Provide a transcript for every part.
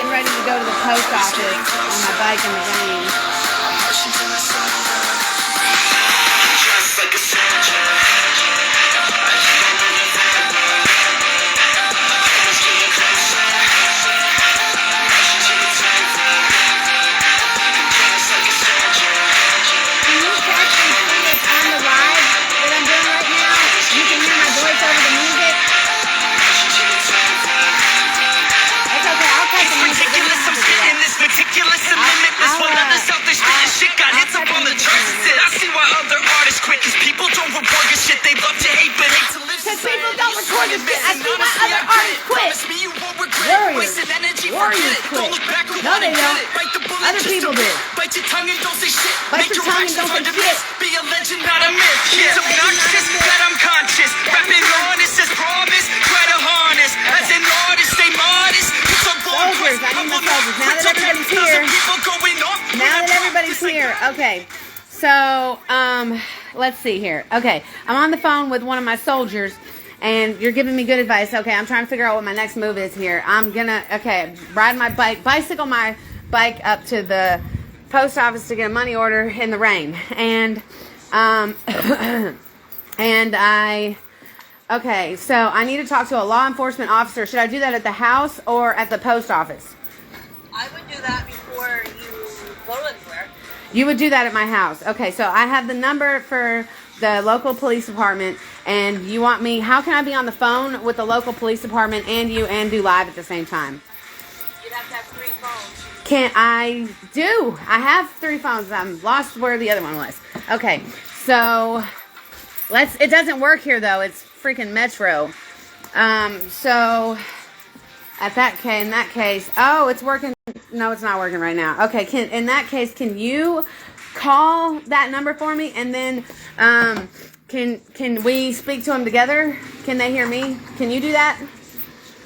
getting ready to go to the post office on my bike in the rain. Warriors quit. No, they don't. Other people do. Bite your tongue and don't say shit. Bite your tongue and don't say shit. Be a legend, not a myth. It's obnoxious that I'm conscious. Rapping honest as promise. Try to harness. As an artist, stay modest. Soldiers, I need my soldiers. Now that everybody's here. Now that everybody's here. Okay. So, let's see here. Okay. I'm on the phone with one of my soldiers. And you're giving me good advice. Okay, I'm trying to figure out what my next move is here. I'm gonna, ride my bike, bicycle my bike up to the post office to get a money order in the rain. And, okay, so I need to talk to a law enforcement officer. Should I do that at the house or at the post office? I would do that before you go anywhere. You would do that at my house. Okay, so I have the number for the local police department, and you want me, how can I be on the phone with the local police department and you and do live at the same time? You'd have to have 3 phones. Can I do? I have 3 phones. I'm lost where the other one was. Okay, so it doesn't work here though. It's freaking Metro. So in that case, oh, it's working. No, it's not working right now. Okay, in that case, can you call that number for me, and then can we speak to them together? Can they hear me? Can you do that?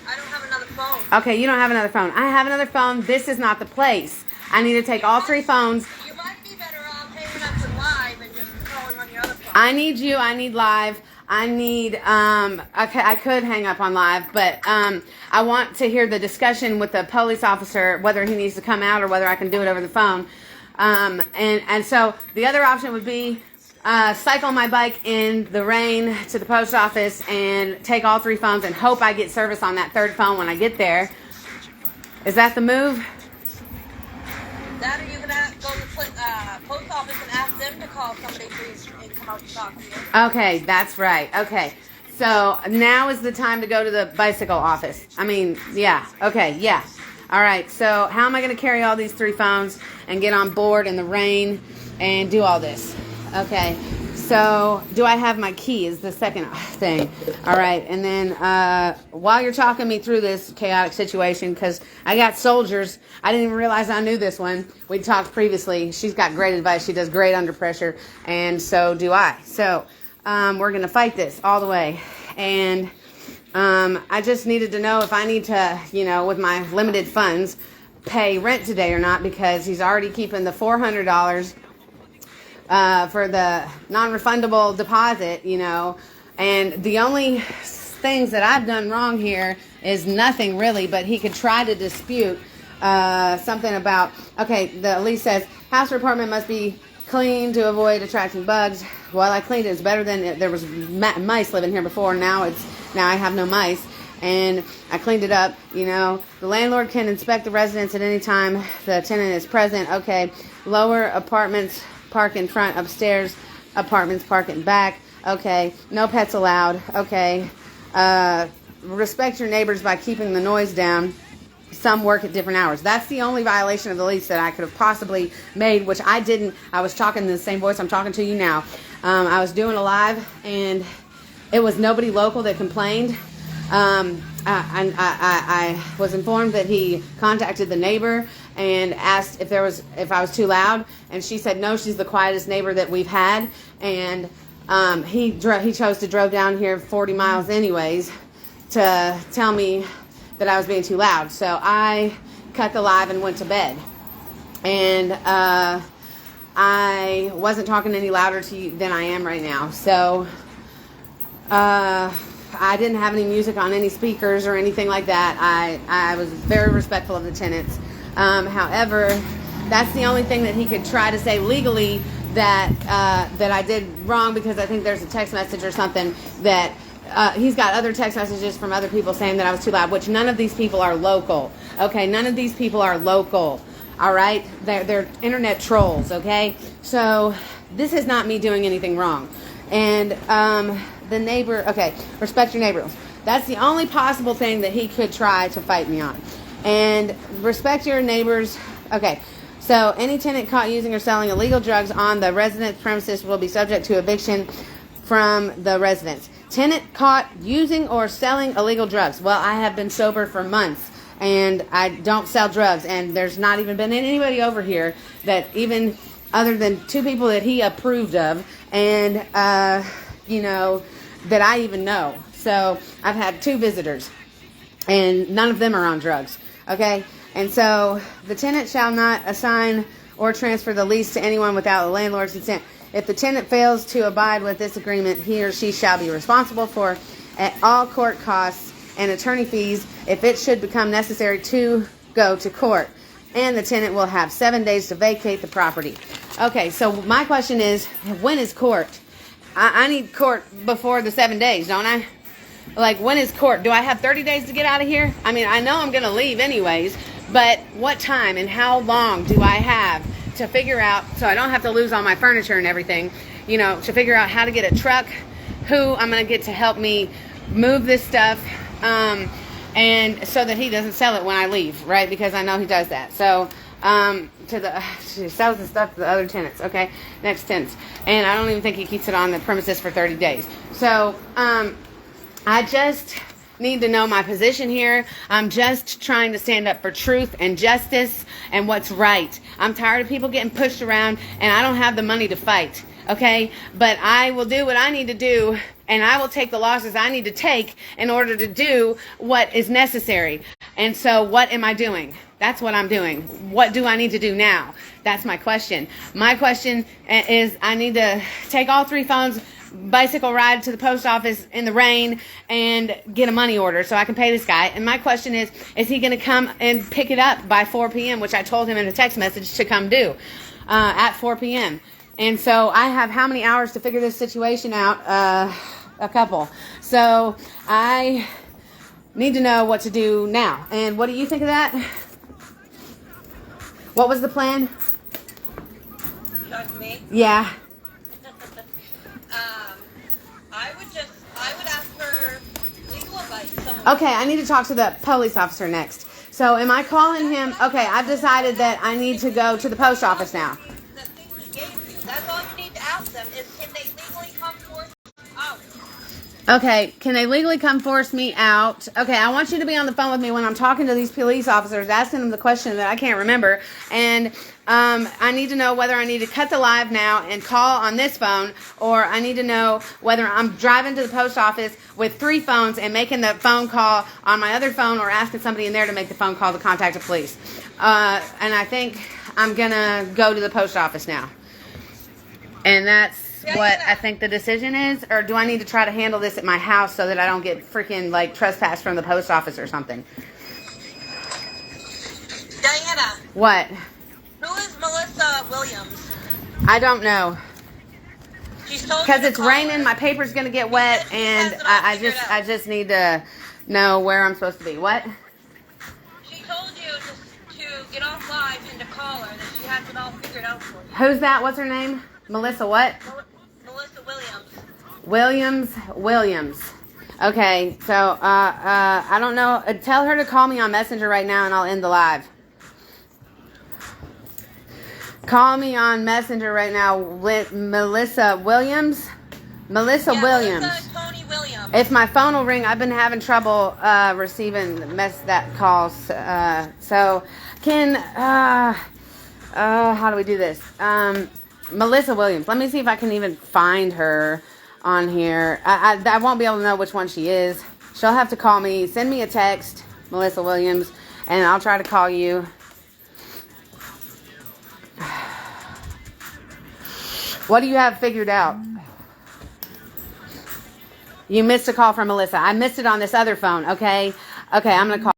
I don't have another phone. Okay, you don't have another phone. I have another phone. This is not the place. I need to take all 3 phones. You might be better off hanging up to live and just calling on your other phone. I need you. I need live. I need, I could hang up on live, but I want to hear the discussion with the police officer, whether he needs to come out or whether I can do it over the phone. And so the other option would be cycle my bike in the rain to the post office and take all 3 phones and hope I get service on that 3rd phone when I get there. Is that the move? That, or you can go to the post office and ask them to call somebody please and come out to talk to you. Okay, that's right. Okay. So now is the time to go to the bicycle office. I mean, yeah. Okay, yeah. All right, so how am I going to carry all these 3 phones and get on board in the rain and do all this? Okay, so do I have my key is the second thing. All right, and then while you're talking me through this chaotic situation, because I got soldiers, I didn't even realize I knew this one. We talked previously. She's got great advice. She does great under pressure, and so do I. So we're going to fight this all the way. And I just needed to know if I need to, with my limited funds, pay rent today or not, because he's already keeping the $400 for the non-refundable deposit, and the only things that I've done wrong here is nothing really, but he could try to dispute something about, okay, the lease says house or apartment must be clean to avoid attracting bugs. Well, I cleaned it. It's better than there was mice living here before. Now I have no mice, and I cleaned it up. The landlord can inspect the residence at any time the tenant is present. Okay, lower apartments park in front, upstairs apartments park in back. Okay, no pets allowed. Okay, respect your neighbors by keeping the noise down. Some work at different hours. That's the only violation of the lease that I could have possibly made, which I didn't. I was talking in the same voice I'm talking to you now. I was doing a live, and it was nobody local that complained. I was informed that he contacted the neighbor and asked if I was too loud, and she said no, she's the quietest neighbor that we've had, and he chose to drove down here 40 miles anyways to tell me that I was being too loud. So I cut the live and went to bed. And I wasn't talking any louder to you than I am right now. So I didn't have any music on any speakers or anything like that. I was very respectful of the tenants. However, that's the only thing that he could try to say legally that I did wrong, because I think there's a text message or something that he's got other text messages from other people saying that I was too loud, which none of these people are local. Okay, none of these people are local. All right, they're internet trolls. Okay, so this is not me doing anything wrong. And the neighbor, okay, respect your neighbors. That's the only possible thing that he could try to fight me on. And respect your neighbors. Okay, so any tenant caught using or selling illegal drugs on the residence premises will be subject to eviction from the residence. Tenant caught using or selling illegal drugs. Well, I have been sober for months, and I don't sell drugs, and there's not even been anybody over here that even other than 2 people that he approved of, and that I even know. So I've had 2 visitors, and none of them are on drugs. Okay, and so the tenant shall not assign or transfer the lease to anyone without the landlord's consent. If the tenant fails to abide with this agreement, he or she shall be responsible for at all court costs and attorney fees if it should become necessary to go to court. And the tenant will have 7 days to vacate the property. Okay, so my question is, when is court? I need court before the 7 days, don't I? Like, when is court? Do I have 30 days to get out of here? I mean, I know I'm going to leave anyways, but what time and how long do I have to figure out, so I don't have to lose all my furniture and everything, to figure out how to get a truck, who I'm going to get to help me move this stuff, and so that he doesn't sell it when I leave, right? Because I know he does that. So, he sells the stuff to the other tenants, okay? Next tenants. And I don't even think he keeps it on the premises for 30 days. So, I just need to know my position here. I'm just trying to stand up for truth and justice and what's right. I'm tired of people getting pushed around, and I don't have the money to fight, okay? But I will do what I need to do, and I will take the losses I need to take in order to do what is necessary. And so what am I doing? That's what I'm doing. What do I need to do now? That's my question. My question is, I need to take all 3 phones, bicycle ride to the post office in the rain, and get a money order so I can pay this guy. And my question is he going to come and pick it up by 4 p.m., which I told him in a text message to come do at 4 p.m. And so I have how many hours to figure this situation out? A couple. So I need to know what to do now. And what do you think of that? What was the plan? Talking to me? Yeah. I would ask for legal advice. Okay, I need to talk to the police officer next. So am I calling him? Okay, I've decided that I need to go to the post office now. The things he gave you, that's all you need to ask them is, can they legally come forth out? Okay, can they legally come force me out? Okay, I want you to be on the phone with me when I'm talking to these police officers, asking them the question that I can't remember. And I need to know whether I need to cut the live now and call on this phone, or I need to know whether I'm driving to the post office with 3 phones and making the phone call on my other phone, or asking somebody in there to make the phone call to contact the police. And I think I'm going to go to the post office now. And that's what I think the decision is. Or do I need to try to handle this at my house so that I don't get freaking like trespassed from the post office or something? Diana. What? Who is Melissa Williams? I don't know. She's told Because you it's to call raining, her. my paper's gonna get wet, and I just need to know where I'm supposed to be. What? She told you to get off live and to call her, that she has it all figured out for you. Who's that? What's her name? Melissa what? Melissa Williams. Williams. Okay, so I don't know. Tell her to call me on Messenger right now, and I'll end the live. Call me on Messenger right now with Melissa Williams. Melissa Williams. Melissa Tony Williams. If my phone will ring, I've been having trouble receiving that calls. So can how do we do this? Melissa Williams. Let me see if I can even find her on here. I won't be able to know which one she is. She'll have to call me. Send me a text, Melissa Williams, and I'll try to call you. What do you have figured out? You missed a call from Melissa. I missed it on this other phone, okay? Okay, I'm going to call.